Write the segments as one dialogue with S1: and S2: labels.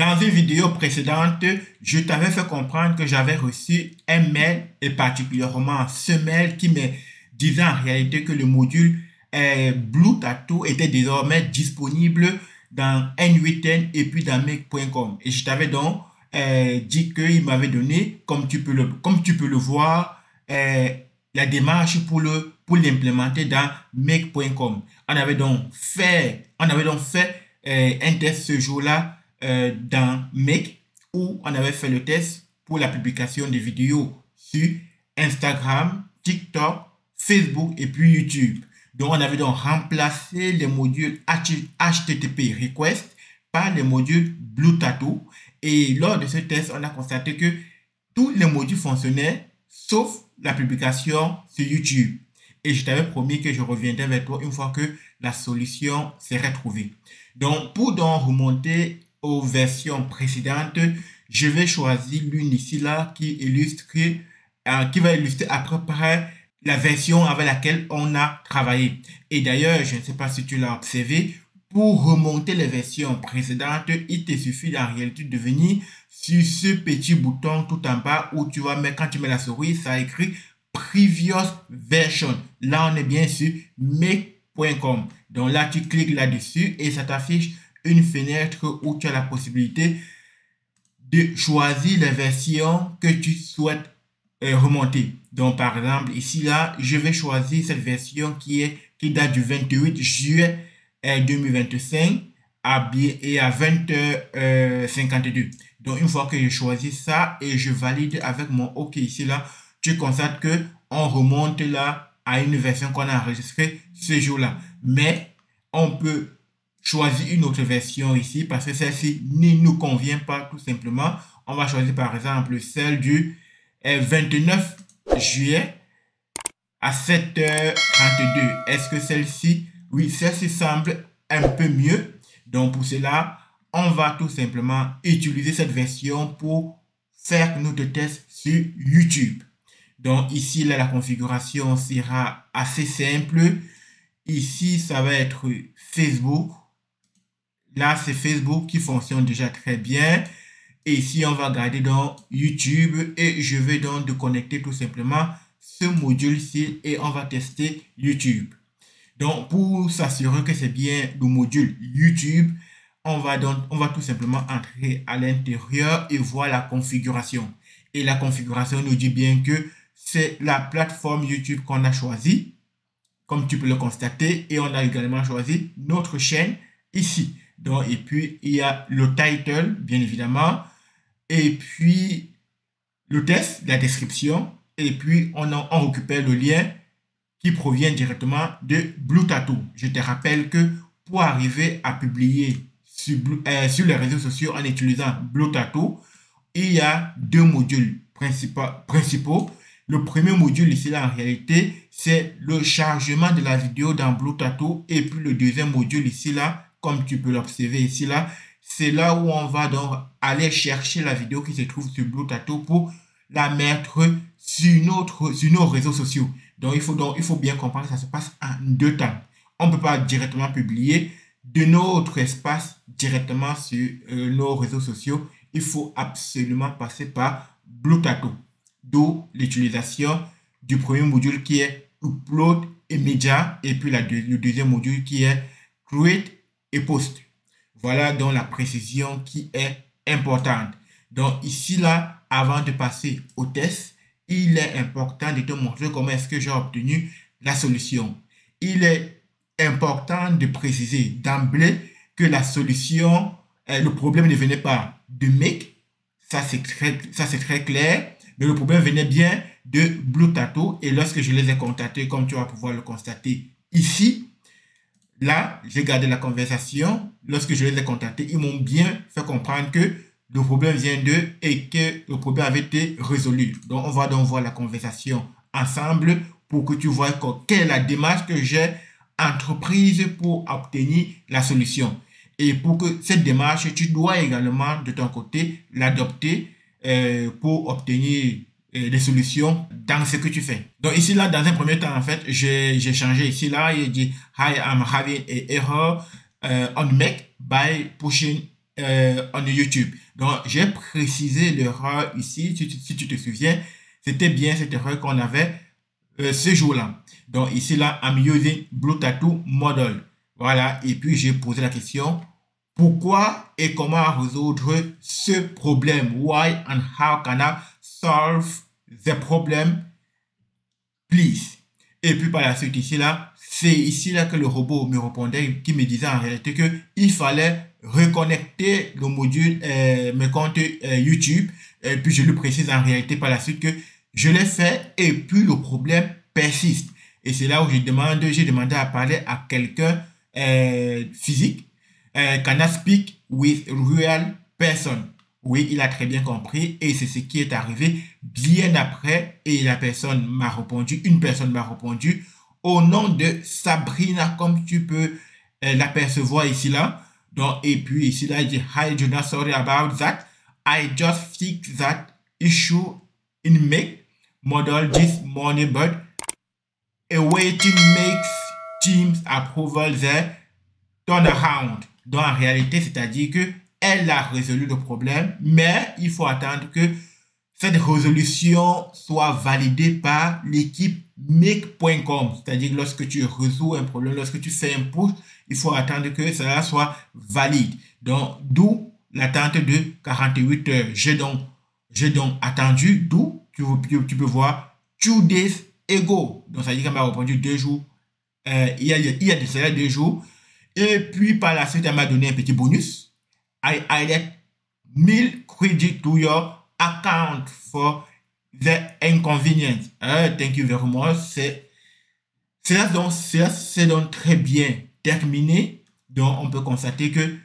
S1: Dans une vidéo précédente, je t'avais fait comprendre que j'avais reçu un mail et particulièrement ce mail qui me disait en réalité que le module Blue Tattoo était désormais disponible dans N8N et puis dans Make.com. Et je t'avais donc dit qu'il m'avait donné, comme tu peux le voir, la démarche pour l'implémenter dans Make.com. On avait donc fait un test ce jour-là dans Make, où on avait fait le test pour la publication des vidéos sur Instagram, TikTok, Facebook et puis YouTube. Donc, on avait donc remplacé les modules HTTP request par les modules Blue Tattoo. Et lors de ce test, on a constaté que tous les modules fonctionnaient, sauf la publication sur YouTube. Et je t'avais promis que je reviendrai vers toi une fois que la solution serait trouvée. Donc, pour donc remonter aux versions précédentes, je vais choisir l'une ici là qui va illustrer à peu près la version avec laquelle on a travaillé. Et d'ailleurs, je ne sais pas si tu l'as observé, pour remonter les versions précédentes, il te suffit en réalité de venir sur ce petit bouton tout en bas où tu vas mettre, quand tu mets la souris, ça écrit Previous Version. Là, on est bien sur Make.com. Donc là, tu cliques là-dessus et ça t'affiche une fenêtre où tu as la possibilité de choisir les versions que tu souhaites remonter. Donc, par exemple, ici, là, je vais choisir cette version qui date du 28 juillet 2025 à 20h52. Donc, une fois que j'ai choisi ça et je valide avec mon OK ici, là, tu constates que on remonte là à une version qu'on a enregistrée ce jour-là. Mais on peut choisir une autre version ici parce que celle-ci ne nous convient pas tout simplement. On va choisir par exemple celle du 29 juillet à 7h32. Est-ce que celle-ci, oui, celle-ci semble un peu mieux. Donc pour cela, on va tout simplement utiliser cette version pour faire notre test sur YouTube. Donc ici, là, la configuration sera assez simple. Ici, ça va être Facebook. Là, c'est Facebook qui fonctionne déjà très bien. Et ici, on va garder dans YouTube et je vais donc déconnecter tout simplement ce module-ci et on va tester YouTube. Donc, pour s'assurer que c'est bien le module YouTube, on va tout simplement entrer à l'intérieur et voir la configuration. Et la configuration nous dit bien que c'est la plateforme YouTube qu'on a choisie, comme tu peux le constater. Et on a également choisi notre chaîne ici. Donc, et puis, il y a le title, bien évidemment. Et puis, le test, la description. Et puis, on récupère le lien qui provient directement de Blue Tattoo. Je te rappelle que pour arriver à publier sur les réseaux sociaux en utilisant Blue Tattoo, il y a deux modules principaux. Le premier module ici, là, en réalité, c'est le chargement de la vidéo dans Blue Tattoo. Et puis, le deuxième module ici, là, comme tu peux l'observer ici, là, c'est là où on va donc aller chercher la vidéo qui se trouve sur Blue Tattoo pour la mettre sur nos réseaux sociaux. Donc, il faut bien comprendre que ça se passe en deux temps. On ne peut pas directement publier de notre espace directement sur nos réseaux sociaux. Il faut absolument passer par Blue Tattoo. D'où l'utilisation du premier module qui est Upload et Media et puis le deuxième module qui est Create et Post. Voilà donc la précision qui est importante. Donc ici là, avant de passer au test, il est important de te montrer comment est-ce que j'ai obtenu la solution. Il est important de préciser d'emblée que la solution, le problème ne venait pas de Make, ça c'est très clair, mais le problème venait bien de Blue Tattoo et lorsque je les ai contactés, comme tu vas pouvoir le constater ici, là, j'ai gardé la conversation. Lorsque je les ai contactés, ils m'ont bien fait comprendre que le problème vient d'eux et que le problème avait été résolu. Donc, on va donc voir la conversation ensemble pour que tu vois quelle est la démarche que j'ai entreprise pour obtenir la solution. Et pour que cette démarche, tu dois également de ton côté l'adopter pour obtenir des solutions dans ce que tu fais. Donc ici là, dans un premier temps, en fait, j'ai changé ici là, il dit Hi, I'm having an error on Make by pushing en YouTube. Donc, j'ai précisé l'erreur ici, si tu te souviens, c'était bien cette erreur qu'on avait ce jour-là. Donc, ici, là, I'm using Blue Tattoo Model. Voilà, et puis j'ai posé la question, pourquoi et comment résoudre ce problème? Why and how can I solve the problem, please? Et puis par la suite ici là, c'est ici là que le robot me répondait, qui me disait en réalité que il fallait reconnecter le module, mes comptes YouTube. Et puis je lui précise en réalité par la suite que je l'ai fait et puis le problème persiste. Et c'est là où j'ai demandé à parler à quelqu'un physique. Can I speak with real person? Oui, il a très bien compris et c'est ce qui est arrivé bien après. Et la personne m'a répondu, une personne m'a répondu au nom de Sabrina, comme tu peux l'apercevoir ici là. Donc, et puis ici là, il dit Hi Jonah, sorry about that. I just fixed that issue in Make model this morning, but awaiting makes Teams approval the turnaround. Donc en réalité, c'est-à-dire que elle a résolu le problème, mais il faut attendre que cette résolution soit validée par l'équipe make.com. C'est-à-dire que lorsque tu résous un problème, lorsque tu fais un push, il faut attendre que cela soit valide. Donc, d'où l'attente de 48 heures. J'ai donc attendu, d'où tu peux voir 2 days ago. Donc, ça veut dire qu'elle m'a répondu 2 jours. Il y a de cela 2 jours. Et puis, par la suite, elle m'a donné un petit bonus. I added 1000 credits to your account for the inconvenience. Thank you very much. C'est donc très bien terminé. Donc, on peut constater que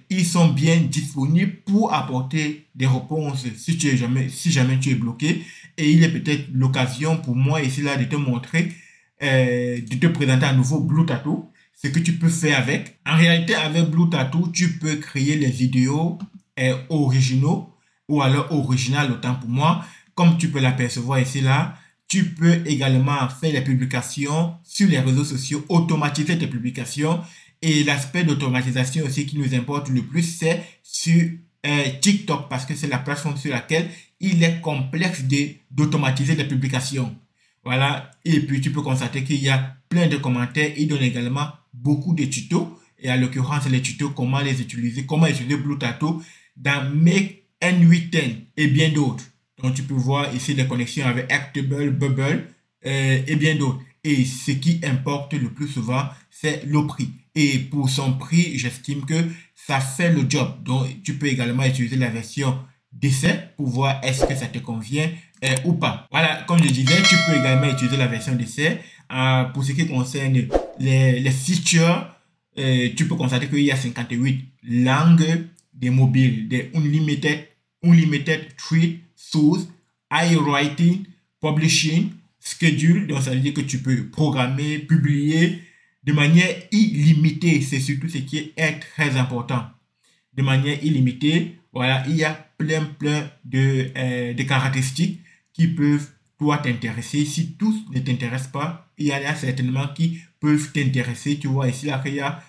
S1: ils sont bien disponibles pour apporter des réponses si jamais tu es bloqué. Et il est peut-être l'occasion pour moi ici là de te montrer, de te présenter à nouveau Blue Tattoo. Ce que tu peux faire avec. En réalité, avec Blue Tattoo, tu peux créer les vidéos originaux ou alors originales, autant pour moi. Comme tu peux l'apercevoir ici, là, tu peux également faire les publications sur les réseaux sociaux, automatiser tes publications. Et l'aspect d'automatisation aussi qui nous importe le plus, c'est sur TikTok, parce que c'est la plateforme sur laquelle il est complexe d'automatiser les publications. Voilà, et puis tu peux constater qu'il y a plein de commentaires. Il donne également beaucoup de tutos, et à l'occurrence les tutos comment les utiliser, comment utiliser Blue Tattoo dans Make N8N et bien d'autres. Donc tu peux voir ici les connexions avec Actable, Bubble et bien d'autres. Et ce qui importe le plus souvent, c'est le prix. Et pour son prix, j'estime que ça fait le job. Donc tu peux également utiliser la version d'essai pour voir est-ce que ça te convient ou pas. Voilà, comme je disais, tu peux également utiliser la version d'essai. Pour ce qui concerne les features, tu peux constater qu'il y a 58 langues des mobiles, des unlimited thread source, iWriting, publishing, schedule. Donc ça veut dire que tu peux programmer, publier de manière illimitée. C'est surtout ce qui est très important. De manière illimitée, voilà, il y a plein de caractéristiques qui peuvent toi t'intéresser. Si tous ne t'intéressent pas, il y en a certainement qui peuvent t'intéresser. Tu vois ici là qu'il y a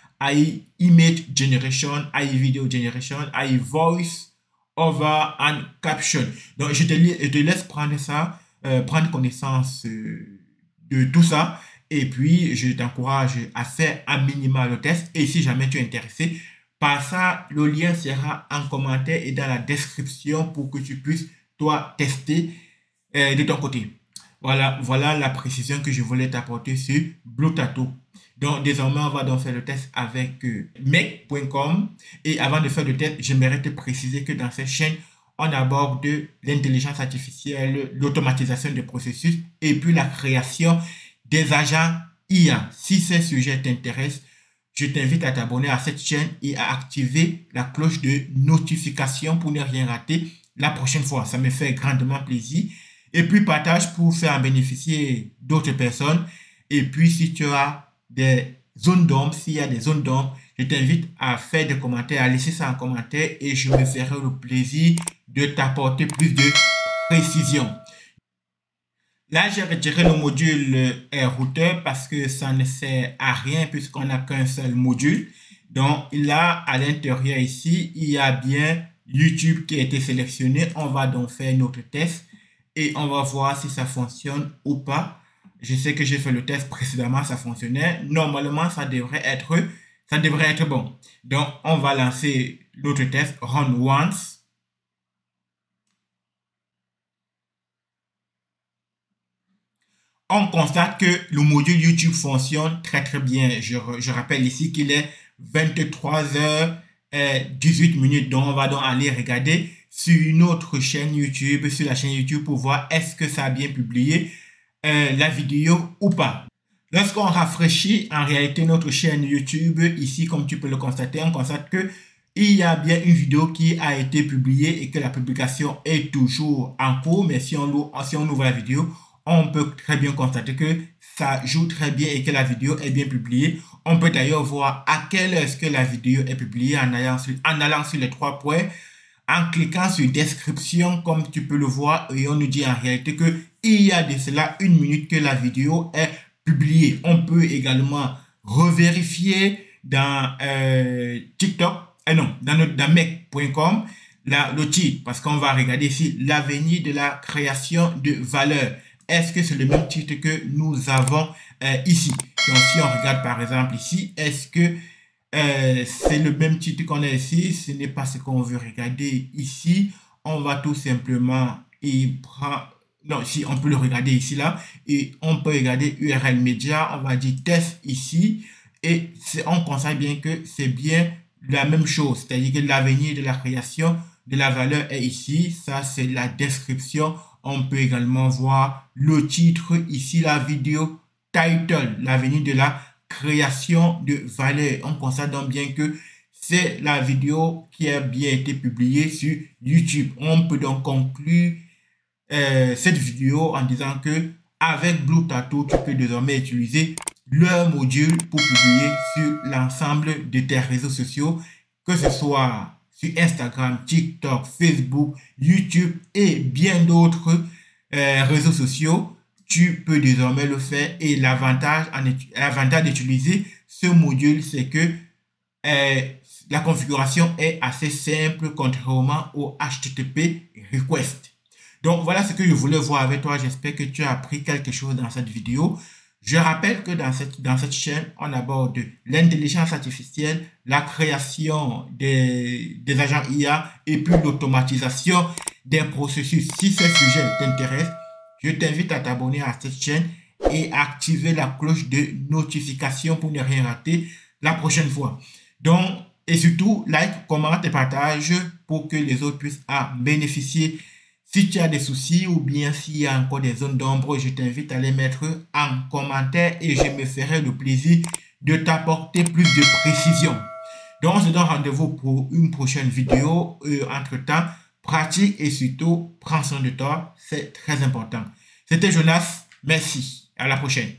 S1: Image Generation, Video Generation, Voice Over and Caption. Donc je te laisse prendre ça, prendre connaissance de tout ça. Et puis je t'encourage à faire un minimum le test. Et si jamais tu es intéressé par ça, le lien sera en commentaire et dans la description pour que tu puisses toi tester de ton côté. Voilà la précision que je voulais t'apporter sur Blue Tattoo. Donc désormais, on va donc faire le test avec make.com. Et avant de faire le test, j'aimerais te préciser que dans cette chaîne, on aborde l'intelligence artificielle, l'automatisation des processus et puis la création des agents IA. Si ces sujets t'intéressent, je t'invite à t'abonner à cette chaîne et à activer la cloche de notification pour ne rien rater la prochaine fois. Ça me fait grandement plaisir. Et puis partage pour faire en bénéficier d'autres personnes. Et puis si tu as des zones d'ombre, s'il y a des zones d'ombre, je t'invite à faire des commentaires, à laisser ça en commentaire et je me ferai le plaisir de t'apporter plus de précision. Là, j'ai retiré le module routeur parce que ça ne sert à rien puisqu'on n'a qu'un seul module. Donc là, à l'intérieur ici, il y a bien YouTube qui a été sélectionné. On va donc faire notre test et on va voir si ça fonctionne ou pas. Je sais que j'ai fait le test précédemment, ça fonctionnait. Normalement, ça devrait être bon. Donc, on va lancer l'autre test, run once. On constate que le module YouTube fonctionne très bien. Je rappelle ici qu'il est 23h18. Donc, on va donc aller regarder sur une autre chaîne YouTube, sur la chaîne YouTube pour voir est-ce que ça a bien publié la vidéo ou pas. Lorsqu'on rafraîchit en réalité notre chaîne YouTube, ici, comme tu peux le constater, on constate que il y a bien une vidéo qui a été publiée et que la publication est toujours en cours. Mais si on ouvre la vidéo, on peut très bien constater que ça joue très bien et que la vidéo est bien publiée. On peut d'ailleurs voir à quelle heure est-ce que la vidéo est publiée en allant sur les 3 points, en cliquant sur description comme tu peux le voir, et on nous dit en réalité que il y a de cela 1 minute que la vidéo est publiée. On peut également revérifier dans TikTok, dans mec.com, le titre, parce qu'on va regarder ici l'avenir de la création de valeur. Est-ce que c'est le même titre que nous avons ici? Donc, si on regarde par exemple ici, est-ce que c'est le même titre qu'on a ici? Ce n'est pas ce qu'on veut regarder ici. On va tout simplement si on peut le regarder ici là, et on peut regarder URL média, on va dire test ici, et on constate bien que c'est bien la même chose, c'est-à-dire que l'avenir de la création de la valeur est ici. Ça, c'est la description. On peut également voir le titre ici, la vidéo title, l'avenir de la création de valeur. On constate donc bien que c'est la vidéo qui a bien été publiée sur YouTube. On peut donc conclure cette vidéo en disant que avec Blue Tattoo, tu peux désormais utiliser leur module pour publier sur l'ensemble de tes réseaux sociaux, que ce soit sur Instagram, TikTok, Facebook, YouTube et bien d'autres réseaux sociaux. Tu peux désormais le faire, et l'avantage d'utiliser ce module, c'est que la configuration est assez simple contrairement au HTTP request. Donc voilà ce que je voulais voir avec toi. J'espère que tu as appris quelque chose dans cette vidéo. Je rappelle que dans cette chaîne, on aborde l'intelligence artificielle, la création des agents IA et puis l'automatisation des processus. Si ce sujet t'intéresse, je t'invite à t'abonner à cette chaîne et à activer la cloche de notification pour ne rien rater la prochaine fois. Donc, et surtout, like, commente et partage pour que les autres puissent en bénéficier. Si tu as des soucis ou bien s'il y a encore des zones d'ombre, je t'invite à les mettre en commentaire et je me ferai le plaisir de t'apporter plus de précision. Donc, on se donne rendez-vous pour une prochaine vidéo. Entre-temps, pratique et surtout, prends soin de toi. C'est très important. C'était Jonas. Merci. À la prochaine.